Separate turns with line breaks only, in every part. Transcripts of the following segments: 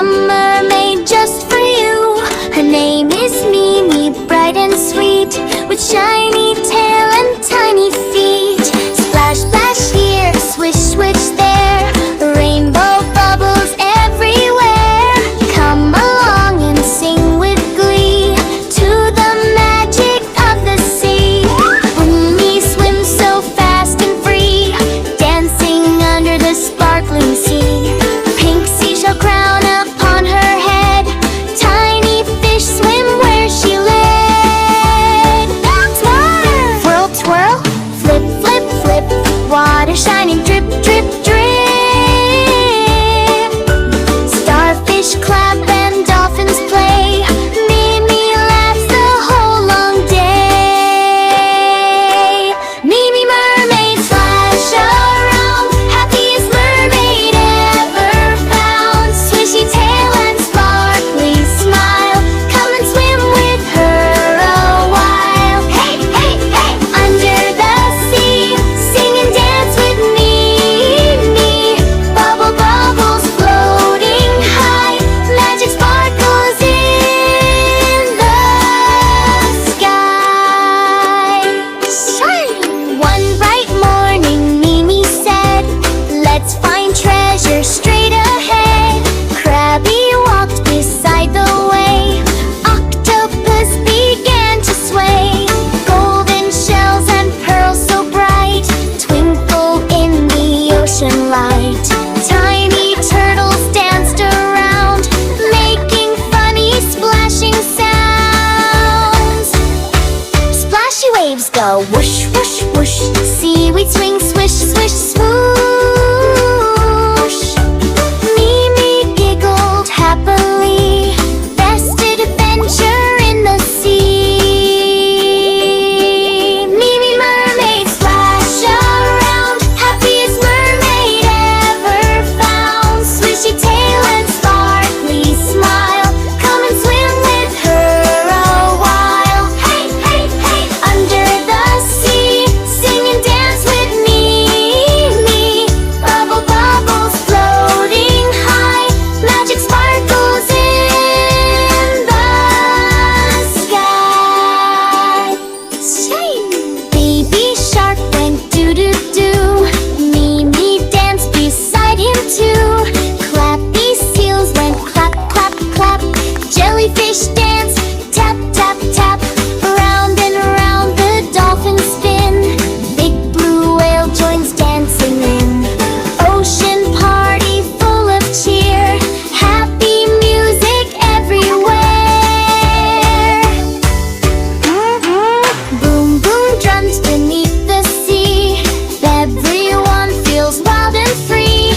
a mermaid just for you. Her name is Mimi, bright and sweet, with shiny tail and tiny feet. Splash, splash here, swish, swish there, rainbow bubbles everywhere. Come along and sing with glee to the magic of the sea. Mimi swims so fast and free, dancing under the sparkling sea. Pink seashell crown upon her head, tiny fish swim where she led. Twirl, twirl, flip, flip, flip, water shining drip, drip, drip. Starfish clap and dolphins play, Mimi laughs the whole long day. Mimi mermaid splash around, happiest mermaid ever found. Swishy tail and sparkly smile, come and swim with her a while. Hey, hey, hey! Under the sea, sing and dance with me. Bubble bubbles floating high, magic sparkles in the sky. Shine! One bright morning, Mimi said, let's find treasure straight ahead. Crabby walked beside the way, octopus began to sway. Golden shells and pearls so bright twinkle in the ocean light. Tiny turtles danced around, making funny splashing sounds. Splashy waves go whoosh, whoosh, whoosh. Seaweed swing, swish, swish, swoosh. Mimi giggled happily, best adventure in the sea. Mimi mermaid splash around, happiest mermaid ever found. Swishy tail and sparkly smile, come and swim with her a while. Hey, hey, hey! Under the sea, sing and dance with me. Bubble bubbles floating high, magic sparkles in the sky. Shine! Baby shark went doo-doo-doo, Mimi danced beside him too. Clappy seals went clap, clap, clap, jellyfish danced tap, tap, tap. Round and round the dolphins spin, big blue whale joins dancing in. Ocean party full of cheer, happy music everywhere. Boom, boom drums beneath the sea, everyone feels wild and free.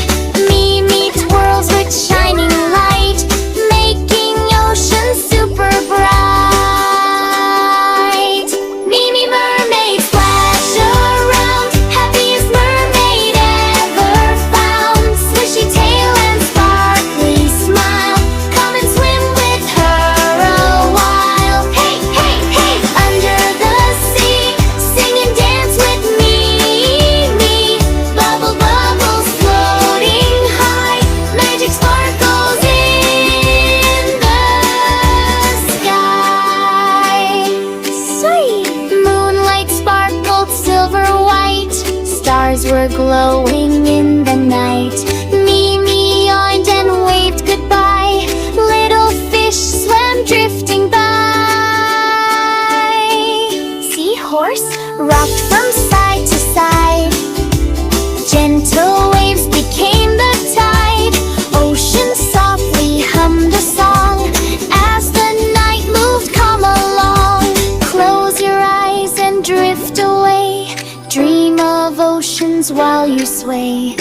Mimi twirls with shining light, making ocean super bright. Mimi mermaid splash around, happiest mermaid ever found. Swishy tail and sparkly smile, come and swim with her a while. Hey, hey, hey! Under the sea, sing and dance with me. Bubble bubbles floating high, magic sparkles in the sky. Sweet! Moonlight sparkled silver white, stars were glowing in the night. Mimi yawned and waved goodbye, little fish swam drifting by. Seahorse rocked from side to side, gentle waves became the tide. Ocean softly hummed a song as the night moved calm along. Close your eyes and drift away, dream of oceans while you sway.